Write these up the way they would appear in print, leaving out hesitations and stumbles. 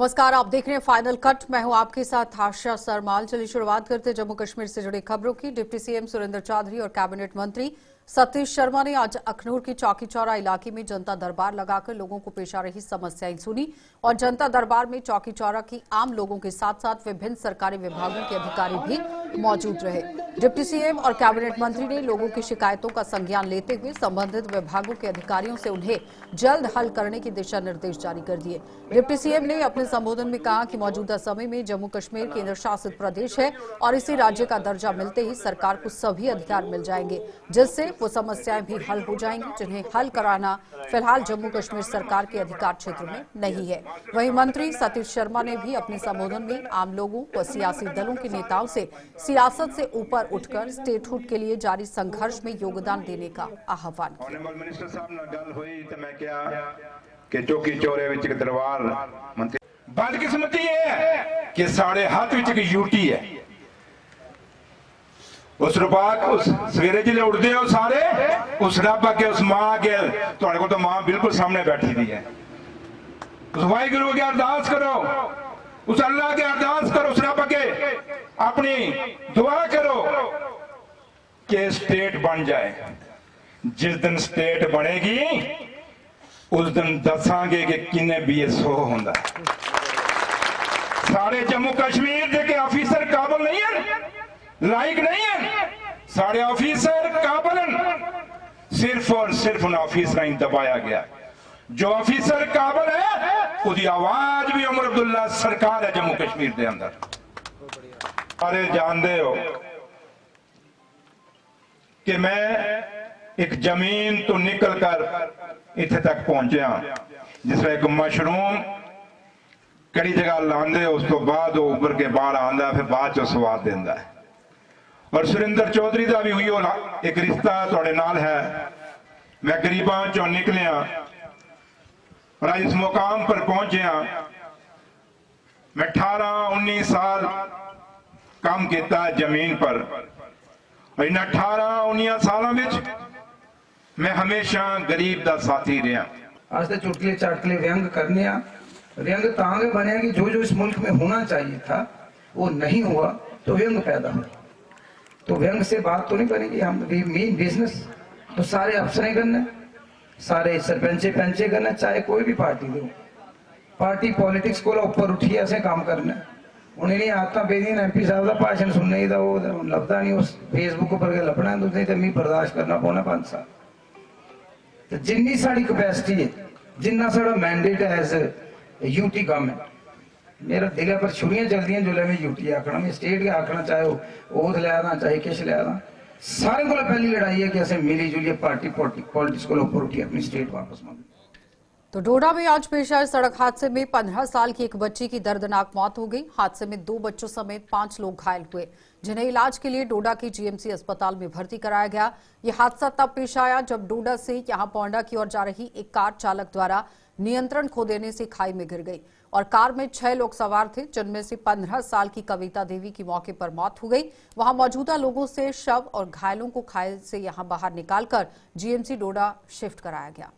नमस्कार, आप देख रहे हैं फाइनल कट। मैं हूं आपके साथ आशा सरमाल। चलिए शुरुआत करते हैं जम्मू कश्मीर से जुड़ी खबरों की। डिप्टी सीएम सुरेंद्र चौधरी और कैबिनेट मंत्री सतीश शर्मा ने आज अखनूर की चौकी चौरा इलाके में जनता दरबार लगाकर लोगों को पेश आ रही समस्याएं सुनी और जनता दरबार में चौकी चौरा की आम लोगों के साथ साथ विभिन्न सरकारी विभागों के अधिकारी भी मौजूद रहे। डिप्टी सीएम और कैबिनेट मंत्री ने लोगों की शिकायतों का संज्ञान लेते हुए संबंधित विभागों के अधिकारियों से उन्हें जल्द हल करने के दिशा निर्देश जारी कर दिए। डिप्टी सीएम ने अपने संबोधन में कहा कि मौजूदा समय में जम्मू कश्मीर केंद्र शासित प्रदेश है और इसे राज्य का दर्जा मिलते ही सरकार को सभी अधिकार मिल जाएंगे, जिससे वो समस्याएं भी हल हो जाएंगी जिन्हें हल कराना फिलहाल जम्मू कश्मीर सरकार के अधिकार क्षेत्र में नहीं है। वहीं मंत्री सतीश शर्मा ने भी अपने संबोधन में आम लोगों व सियासी दलों के नेताओं से सियासत से ऊपर उठकर स्टेटहुड के लिए जारी संघर्ष में योगदान देने का आह्वान कि चौकी चौरे विच दरबार मंत्री बदकिस्मती है कि साढ़े हाथ विच एक यूटी है। उस रुपाक उस सवेरे जिले उठते हो सारे उस रब अगे उस मां अगे तुहाडे कोल तो मां बिल्कुल सामने बैठी दी है। उस वाहिगुरु अगे अरदास करो, उस अल्लाह के अरदास करो, उस रब अगे अपनी दुआ करो कि स्टेट बन जाए। जिस दिन स्टेट बनेगी उस दिन दसांगे कि किन्ने BSO होंदा। सारे जम्मू कश्मीर के ऑफिसर काबिल नहीं है, लायक नहीं है। सारे ऑफिसर काबिल हैं, सिर्फ और सिर्फ उन ऑफिसर दबाया गया। जो ऑफिसर काबिल है उसकी आवाज भी उमर अब्दुल्ला सरकार है जम्मू कश्मीर के अंदर। सारे जानते हो कि मैं एक जमीन तो निकल कर इत्थे तक पहुंचा जिसमें एक मशरूम कड़ी जगह लांदे उस तो बाद उभर के बाहर आंदा फिर बाद चो स्वाद देंदा है। और सुरेंद्र चौधरी का भी हुई एक रिश्ता थोड़े नाल है। मैं गरीबां चो निकलिया और आज इस मुकाम पर पहुंचा। मैं 18-19 साल काम किया जमीन पर और इन 18-19 सालों में मैं हमेशा गरीब का साथी रहा। आज तो चुटकले चाटकले व्यंग करने व्यंग तांगे बने कि जो जो इस मुल्क में होना चाहिए था वो नहीं हुआ तो व्यंग पैदा हुआ। तो व्यंग से बात तो नहीं बनेगी। हम मेन बिजनेस तो सारे अफसरें करना, सारे सरपंचे पंचे करना, चाहे कोई भी पार्टी दो। पार्टी पॉलिटिक्स को ऊपर उठिए ऐसे काम करना। उन्हें नहीं आता बेदीन MP साहब का भाषण सुनने ही वो लगता नहीं उस फेसबुक पर लपना तो मैं बर्दाश्त करना पौना 5 साल। तो जिन्नी साड़ी कैपेसिटी है, जिन्ना साड़ा मैंडेट है एज यूटी गवर्नमेंट, मेरा दिल पर छुरियां चलती जो मैं यूटी आखना, मैं स्टेट के आखना, चाहे ओथ लिया चाहे किश लिया। सारे को पहली लड़ाई है कि ऐसे मिली जुली पार्टी पॉलिटिक्स को ऊपर उठी अपनी स्टेट वापस मांगी। तो डोडा में आज पेश आए सड़क हादसे में 15 साल की एक बच्ची की दर्दनाक मौत हो गई। हादसे में 2 बच्चों समेत 5 लोग घायल हुए, जिन्हें इलाज के लिए डोडा के GMC अस्पताल में भर्ती कराया गया। ये हादसा तब पेश आया जब डोडा से यहां पोंडा की ओर जा रही एक कार चालक द्वारा नियंत्रण खो देने से खाई में गिर गई और कार में 6 लोग सवार थे, जिनमें से 15 साल की कविता देवी की मौके पर मौत हो गई। वहां मौजूदा लोगों से शव और घायलों को खाई से यहां बाहर निकालकर GMC डोडा शिफ्ट कराया गया।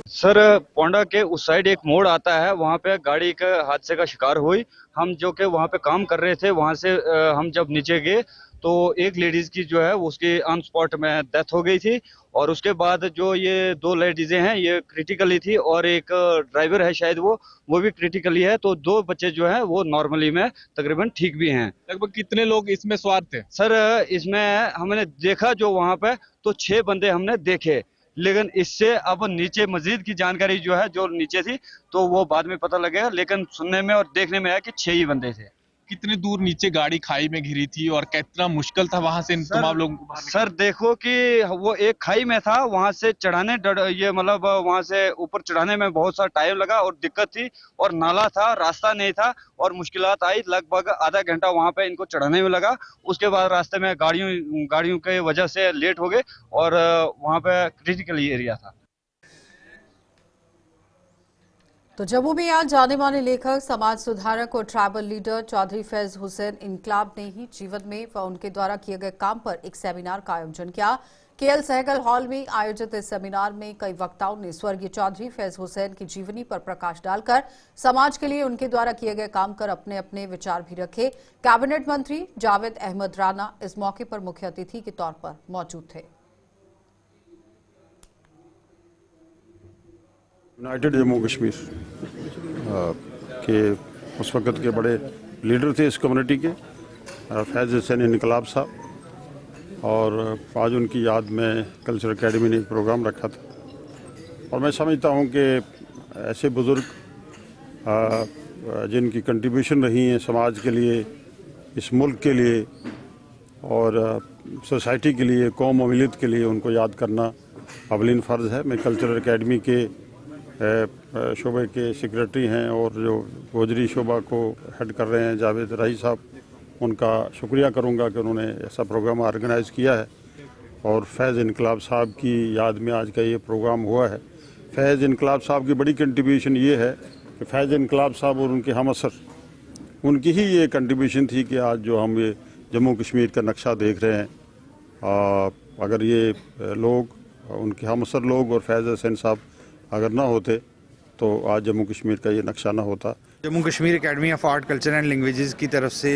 सर, पोंडा के उस साइड एक मोड़ आता है, वहाँ पे गाड़ी के हादसे का शिकार हुई। हम जो के वहाँ पे काम कर रहे थे, वहाँ से हम जब नीचे गए तो एक लेडीज की जो है उसकी ऑन स्पॉट में डेथ हो गई थी और उसके बाद जो ये 2 लेडीजें हैं ये क्रिटिकली थी और एक ड्राइवर है शायद वो भी क्रिटिकली है। तो 2 बच्चे जो है वो नॉर्मली में तकरीबन ठीक भी हैं। लगभग कितने लोग इसमें सवार थे? सर, इसमें हमने देखा जो वहाँ पे तो 6 बंदे हमने देखे, लेकिन इससे अब नीचे मजीद की जानकारी जो है जो नीचे थी तो वो बाद में पता लगेगा, लेकिन सुनने में और देखने में आया कि 6 ही बंदे थे। कितनी दूर नीचे गाड़ी खाई में घिरी थी और कितना मुश्किल था वहां से इन तमाम लोगों को? सर देखो कि वो एक खाई में था, वहां से चढ़ाने ये मतलब वहां से ऊपर चढ़ाने में बहुत सा टाइम लगा और दिक्कत थी और नाला था, रास्ता नहीं था और मुश्किलात आई। लगभग आधा घंटा वहां पे इनको चढ़ाने में लगा। उसके बाद रास्ते में गाड़ियों के वजह से लेट हो गए और वहां पे क्रिटिकल एरिया था। तो जम्मू में आज जाने माने लेखक, समाज सुधारक और ट्राइबल लीडर चौधरी फैज हुसैन इनकलाब ने ही जीवन में व उनके द्वारा किए गए काम पर एक सेमिनार का आयोजन किया। केएल सहगल हॉल में आयोजित इस सेमिनार में कई वक्ताओं ने स्वर्गीय चौधरी फैज हुसैन की जीवनी पर प्रकाश डालकर समाज के लिए उनके द्वारा किए गए काम कर अपने अपने विचार भी रखे। कैबिनेट मंत्री जावेद अहमद राना इस मौके पर मुख्य अतिथि के तौर पर मौजूद थे। यूनाइटेड जम्मू कश्मीर के उस वक़्त के बड़े लीडर थे इस कम्युनिटी के, फैज़ हुसैन इनकलाब साहब, और आज उनकी याद में कल्चरल एकेडमी ने एक प्रोग्राम रखा था। और मैं समझता हूँ कि ऐसे बुज़ुर्ग जिनकी कंट्रीब्यूशन रही है समाज के लिए, इस मुल्क के लिए और सोसाइटी के लिए, कौम और मिलत के लिए, उनको याद करना अवलीन फ़र्ज़ है। मैं कल्चरल एकेडमी के शोबे के सेक्रेटरी हैं और जो गोजरी शोबा को हेड कर रहे हैं जावेद राही साहब, उनका शुक्रिया करूंगा कि उन्होंने ऐसा प्रोग्राम ऑर्गेनाइज़ किया है। और फैज़ इनकलाब साहब की याद में आज का ये प्रोग्राम हुआ है। फैज़ इनकलाब साहब की बड़ी कंट्रीब्यूशन ये है कि फैज़ इनकलाब साहब और उनके हम असर, उनकी ही ये कंट्रीब्यूशन थी कि आज जो हम ये जम्मू कश्मीर का नक्शा देख रहे हैं, अगर ये लोग, उनके हम असर लोग और फैज़ हुसैन साहब अगर ना होते तो आज जम्मू कश्मीर का ये नक्शा ना होता। Jammu Kashmir academy of art culture and languages की तरफ से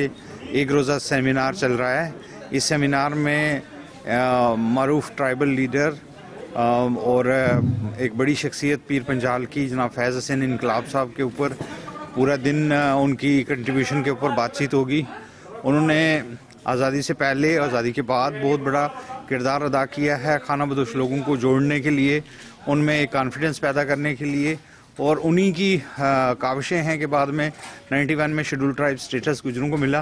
एक रोज़ा सेमिनार चल रहा है। इस सेमिनार में मारूफ ट्राइबल लीडर और एक बड़ी शख्सियत पीर पंजाल की जनाब फैज़ हुसैन इनकलाब साहब के ऊपर पूरा दिन उनकी कंट्रीब्यूशन के ऊपर बातचीत होगी। उन्होंने आज़ादी से पहले, आज़ादी के बाद बहुत बड़ा किरदार अदा किया है खाना बदोश लोगों को जोड़ने के लिए, उनमें एक कॉन्फिडेंस पैदा करने के लिए, और उन्हीं की काविशें हैं कि बाद में 91 में शेड्यूल ट्राइब स्टेटस गुजरों को मिला।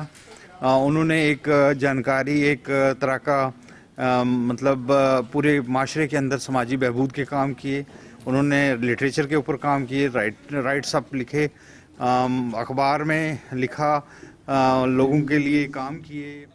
उन्होंने एक जानकारी, एक तरह का मतलब पूरे माशरे के अंदर समाजी बहबूद के काम किए। उन्होंने लिटरेचर के ऊपर काम किए, राइट्स अप लिखे, अखबार में लिखा, लोगों के लिए काम किए।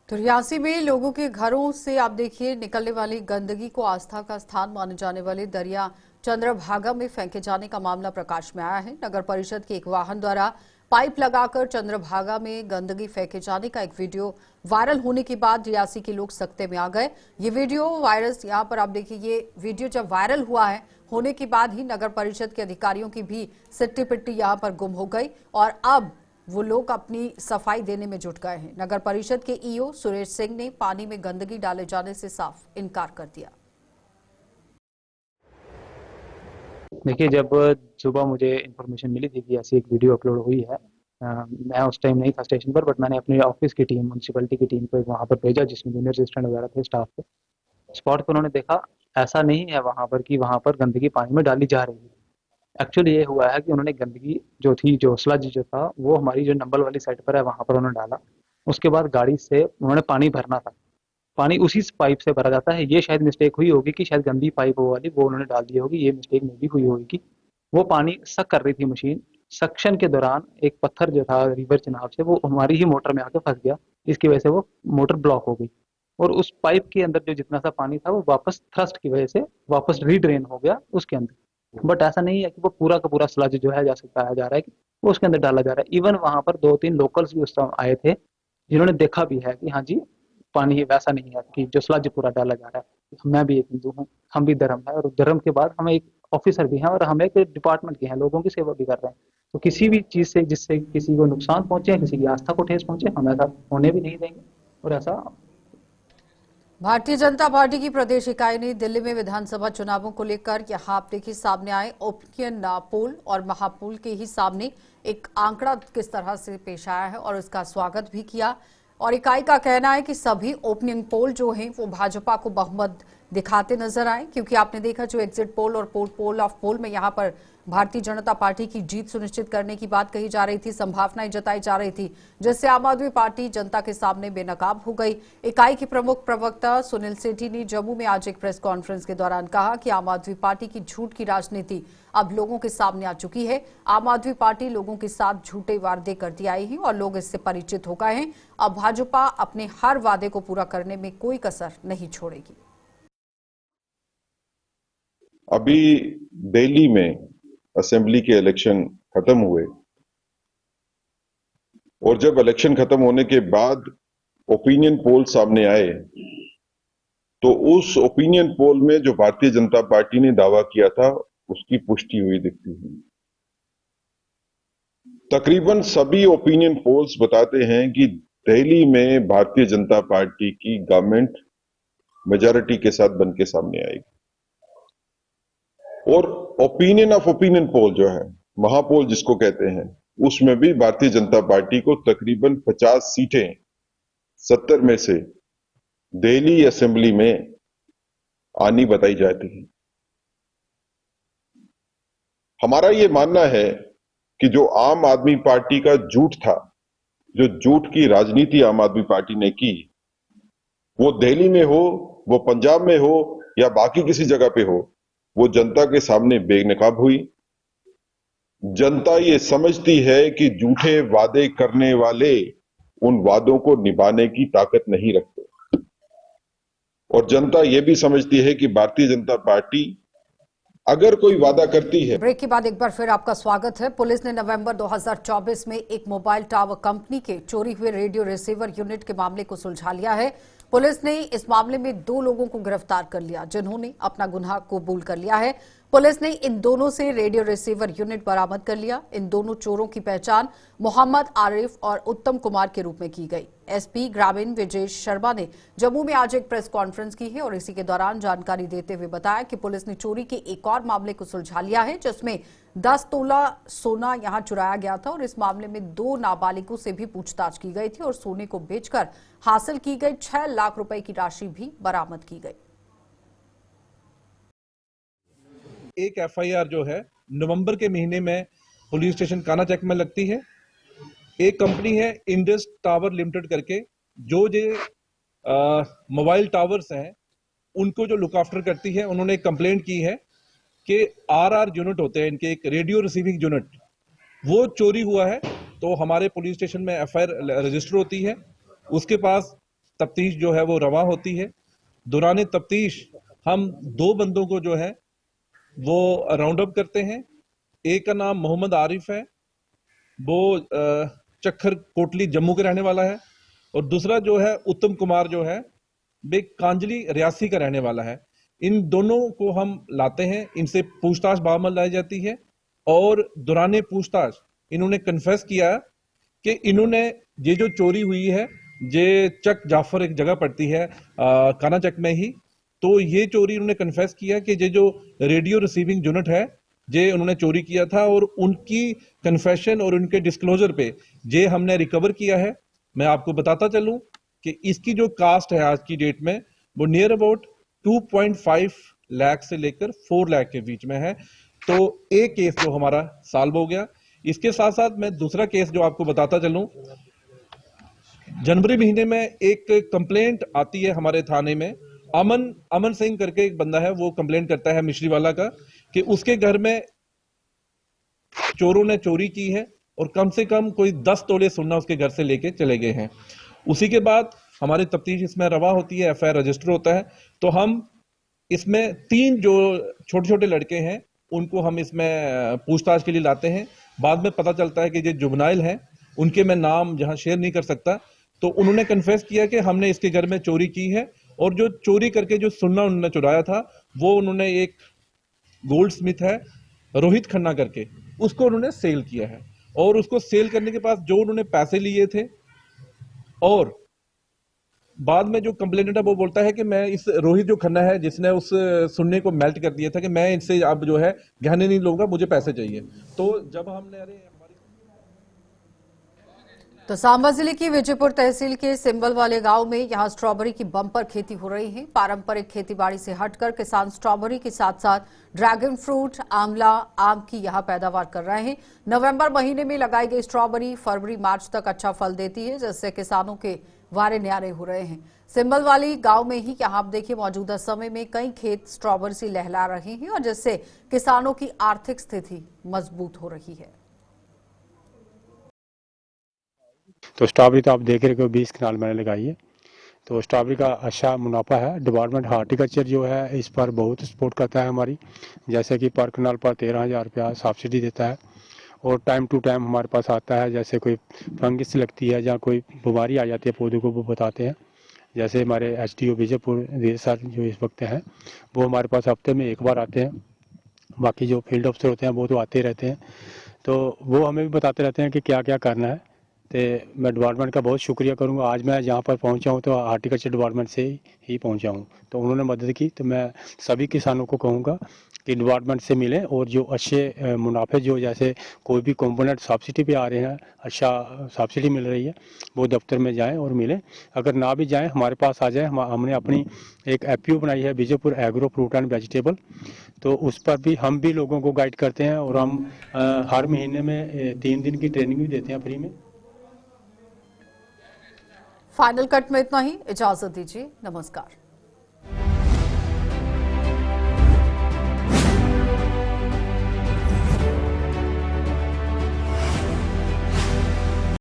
तो रियासी में लोगों के घरों से आप देखिए निकलने वाली गंदगी को आस्था का स्थान माने जाने वाले दरिया चंद्रभागा में फेंके जाने का मामला प्रकाश में आया है। नगर परिषद के एक वाहन द्वारा पाइप लगाकर चंद्रभागा में गंदगी फेंके जाने का एक वीडियो वायरल होने के बाद रियासी के लोग सख्ते में आ गए। ये वीडियो वायरस, यहाँ पर आप देखिए, ये वीडियो जब वायरल हुआ है होने के बाद ही नगर परिषद के अधिकारियों की भी सिट्टी पिट्टी यहाँ पर गुम हो गई और अब वो लोग अपनी सफाई देने में जुट गए हैं। नगर परिषद के ईओ सुरेश सिंह ने पानी में गंदगी डाले जाने से साफ इनकार कर दिया। देखिए, जब सुबह मुझे इन्फॉर्मेशन मिली थी कि ऐसी एक वीडियो अपलोड हुई है, मैं उस टाइम नहीं था स्टेशन पर, बट मैंने अपने ऑफिस की टीम, म्यूनसिपैलिटी की टीम को वहाँ पर भेजा जिसमें जूनियर असिस्टेंट वगैरह थे स्टाफ पे। स्पॉट पर उन्होंने देखा ऐसा नहीं है वहाँ पर कि वहाँ पर गंदगी पानी में डाली जा रही है। एक्चुअली ये हुआ है कि उन्होंने गंदगी जो थी, जो स्लज जो था, वो हमारी जो नंबल वाली साइड पर है वहाँ पर उन्होंने डाला। उसके बाद गाड़ी से उन्होंने पानी भरना था, पानी उसी पाइप से भरा जाता है। ये शायद मिस्टेक हुई होगी कि शायद गंदी पाइप वो वाली वो उन्होंने डाल दी होगी, ये मिस्टेक में भी हुई होगी कि वो पानी सक कर रही थी मशीन। सक्शन के दौरान एक पत्थर जो था रिवर चिनाब से, वो हमारी ही मोटर में आके फंस गया, इसकी वजह से वो मोटर ब्लॉक हो गई और उस पाइप के अंदर जो जितना सा पानी था वो वापस थ्रस्ट की वजह से वापस रीड्रेन हो गया उसके अंदर। बट ऐसा नहीं है कि वो पूरा का पूरा स्लज जो है जा रहा है कि वो उसके अंदर डाला जा रहा है। इवन वहां पर 2-3 लोकल्स भी उस समय आए थे जिन्होंने देखा भी है कि हाँ जी, पानी वैसा नहीं है कि जो स्लज पूरा डाला जा रहा है। मैं भी एक हिंदू हूँ, हम भी धर्म है, और धर्म के बाद हम एक ऑफिसर भी हैं और हम एक डिपार्टमेंट के हैं, लोगों की सेवा भी कर रहे हैं। तो किसी भी चीज से जिससे किसी को नुकसान पहुंचे, किसी की आस्था को ठेस पहुंचे, हम ऐसा होने भी नहीं देंगे। और ऐसा भारतीय जनता पार्टी की प्रदेश इकाई ने दिल्ली में विधानसभा चुनावों को लेकर यहां आप देखिए सामने आए ओपिनियन पोल और महापोल के ही सामने एक आंकड़ा किस तरह से पेश आया है और उसका स्वागत भी किया। और इकाई का कहना है कि सभी ओपनिंग पोल जो हैं वो भाजपा को बहुमत दिखाते नजर आए, क्योंकि आपने देखा जो एग्जिट पोल और पोल ऑफ पोल में यहां पर भारतीय जनता पार्टी की जीत सुनिश्चित करने की बात कही जा रही थी, संभावनाएं जताई जा रही थी, जिससे आम आदमी पार्टी जनता के सामने बेनकाब हो गई। इकाई के प्रमुख प्रवक्ता सुनील सेठी ने जम्मू में आज एक प्रेस कॉन्फ्रेंस के दौरान कहा कि आम आदमी पार्टी की झूठ की राजनीति अब लोगों के सामने आ चुकी है। आम आदमी पार्टी लोगों के साथ झूठे वादे करती आई है और लोग इससे परिचित हो गए हैं। अब भाजपा अपने हर वादे को पूरा करने में कोई कसर नहीं छोड़ेगी। अभी दिल्ली में असेंबली के इलेक्शन खत्म हुए और जब इलेक्शन खत्म होने के बाद ओपिनियन पोल सामने आए तो उस ओपिनियन पोल में जो भारतीय जनता पार्टी ने दावा किया था उसकी पुष्टि हुई दिखती है। तकरीबन सभी ओपिनियन पोल्स बताते हैं कि दिल्ली में भारतीय जनता पार्टी की गवर्नमेंट मेजॉरिटी के साथ बन के सामने आएगी। और ओपिनियन ऑफ ओपिनियन पोल जो है, महापोल जिसको कहते हैं, उसमें भी भारतीय जनता पार्टी को तकरीबन 50 सीटें 70 में से दिल्ली असेंबली में आनी बताई जाती है। हमारा ये मानना है कि जो आम आदमी पार्टी का झूठ था, जो झूठ की राजनीति आम आदमी पार्टी ने की, वो दिल्ली में हो, वो पंजाब में हो या बाकी किसी जगह पे हो, वो जनता के सामने बेनकाब हुई। जनता ये समझती है कि झूठे वादे करने वाले उन वादों को निभाने की ताकत नहीं रखते, और जनता ये भी समझती है कि भारतीय जनता पार्टी अगर कोई वादा करती है। ब्रेक के बाद एक बार फिर आपका स्वागत है। पुलिस ने नवंबर 2024 में एक मोबाइल टावर कंपनी के चोरी हुए रेडियो रिसीवर यूनिट के मामले को सुलझा लिया है। पुलिस ने इस मामले में 2 लोगों को गिरफ्तार कर लिया, जिन्होंने अपना गुनाह कबूल कर लिया है। पुलिस ने इन दोनों से रेडियो रिसीवर यूनिट बरामद कर लिया। इन दोनों चोरों की पहचान मोहम्मद आरिफ और उत्तम कुमार के रूप में की गई। एसपी ग्रामीण विजेश शर्मा ने जम्मू में आज एक प्रेस कॉन्फ्रेंस की है और इसी के दौरान जानकारी देते हुए बताया कि पुलिस ने चोरी के एक और मामले को सुलझा लिया है, जिसमें 10 तोला सोना यहां चुराया गया था और इस मामले में 2 नाबालिगों से भी पूछताछ की गई थी और सोने को बेचकर हासिल की गई 6 लाख रुपए की राशि भी बरामद की गई। एक एफआईआर जो है नवंबर के महीने में पुलिस स्टेशन कानाचक में लगती है। एक कंपनी है इंडस टावर लिमिटेड करके, जो मोबाइल टावर्स हैं उनको जो लुक आफ्टर करती है, उन्होंने एक कंप्लेंट की है कि आरआर यूनिट होते हैं इनके, एक रेडियो रिसीविंग यूनिट, वो चोरी हुआ है। तो हमारे पुलिस स्टेशन में एफआईआर रजिस्टर होती है, उसके पास तफ्तीश जो है वो रवा होती है। दौरान तफ्तीश हम 2 बंदों को जो है वो राउंड अप करते हैं। एक का नाम मोहम्मद आरिफ है, वो चक्खर कोटली जम्मू के रहने वाला है, और दूसरा जो है उत्तम कुमार जो है वे कांजली रियासी का रहने वाला है। इन दोनों को हम लाते हैं, इनसे पूछताछ बामल लाई जाती है और दौरान पूछताछ इन्होंने कन्फेस किया कि इन्होंने ये जो चोरी हुई है, ये चक जाफर एक जगह पड़ती है कानाचक में ही, तो ये चोरी उन्होंने कन्फेस किया कि ये जो रेडियो रिसीविंग यूनिट है ये उन्होंने चोरी किया था, और उनकी कन्फेशन और उनके डिस्क्लोजर पे ये हमने रिकवर किया है। मैं आपको बताता चलूं कि इसकी जो कास्ट है आज की डेट में वो नियर अबाउट 2.5 लाख से लेकर 4 लाख के बीच में है। तो एक केस जो हमारा सॉल्व हो गया। इसके साथ साथ मैं दूसरा केस जो आपको बताता चलूं, जनवरी महीने में एक कंप्लेंट आती है हमारे थाने में। अमन सिंह करके एक बंदा है, वो कंप्लेंट करता है मिश्रीवाला का कि उसके घर में चोरों ने चोरी की है और कम से कम कोई 10 तोले सोना उसके घर से लेके चले गए हैं। उसी के बाद हमारी तफ्तीश इसमें रवा होती है, एफआईआर रजिस्टर होता है। तो हम इसमें 3 जो छोटे छोटे लड़के हैं उनको हम इसमें पूछताछ के लिए लाते हैं। बाद में पता चलता है कि ये जुबनाइल हैं, उनके मैं नाम जहां शेयर नहीं कर सकता। तो उन्होंने कन्फेस किया कि हमने इसके घर में चोरी की है, और जो चोरी करके जो सोना उन्होंने चुराया था वो उन्होंने एक गोल्ड स्मिथ है रोहित खन्ना करके, उसको उन्होंने सेल किया है। और उसको सेल करने के बाद जो उन्होंने पैसे लिए थे, और बाद में जो कंप्लेनेंट है वो बोलता है कि मैं इस रोहित जो खन्ना है जिसने उस सुन्ने को मेल्ट कर दिया था कि मैं इससे अब जो है गहने नहीं लूंगा, मुझे पैसे चाहिए। तो जब हमने तो सांबा जिले की विजयपुर तहसील के सिंबल वाले गांव में यहां स्ट्रॉबेरी की बम्पर खेती हो रही है। पारंपरिक खेतीबाड़ी से हटकर किसान स्ट्रॉबेरी के साथ साथ ड्रैगन फ्रूट, आंवला, आम की यहां पैदावार कर रहे हैं। नवंबर महीने में लगाई गई स्ट्रॉबेरी फरवरी मार्च तक अच्छा फल देती है, जिससे किसानों के वारे न्यारे हो रहे हैं। सिंबल वाली गांव में ही यहां आप देखिए मौजूदा समय में कई खेत स्ट्रॉबेरी से लहला रहे हैं और जिससे किसानों की आर्थिक स्थिति मजबूत हो रही है। तो स्ट्रॉबेरी तो आप देख रहे हो 20 कनाल मैंने लगाई है, तो स्ट्रॉबेरी का अच्छा मुनाफा है। डिपार्टमेंट हार्टिकल्चर जो है इस पर बहुत सपोर्ट करता है हमारी, जैसे कि पर कनाल पर 13,000 रुपया सब्सिडी देता है, और टाइम टू टाइम हमारे पास आता है। जैसे कोई फंगिस लगती है या कोई बीमारी आ जाती है पौधों को, वो बताते हैं, जैसे हमारे एसडीओ बीजापुर धीरे सर जो इस वक्त हैं, वो हमारे पास हफ्ते में 1 बार आते हैं। बाकी जो फील्ड अफसर होते हैं वो तो आते रहते हैं, तो वो हमें भी बताते रहते हैं कि क्या क्या करना है। तो मैं डिपार्टमेंट का बहुत शुक्रिया करूंगा। आज मैं जहाँ पर पहुँचा हूँ तो हार्टिकल्चर डिपार्टमेंट से ही पहुँचा हूँ, तो उन्होंने मदद की। तो मैं सभी किसानों को कहूँगा कि डिपार्टमेंट से मिलें और जो अच्छे मुनाफे जो जैसे कोई भी कंपोनेंट सब्सिडी पे आ रहे हैं, अच्छा सब्सिडी मिल रही है, वो दफ्तर में जाएं और मिलें। अगर ना भी जाएं हमारे पास आ जाएं। हमने अपनी एक एपीओ बनाई है Bijapur agro fruit and vegetable, तो उस पर भी हम भी लोगों को गाइड करते हैं और हम हर महीने में 3 दिन की ट्रेनिंग भी देते हैं फ्री में। फाइनल कट में इतना ही, इजाजत दीजिए, नमस्कार।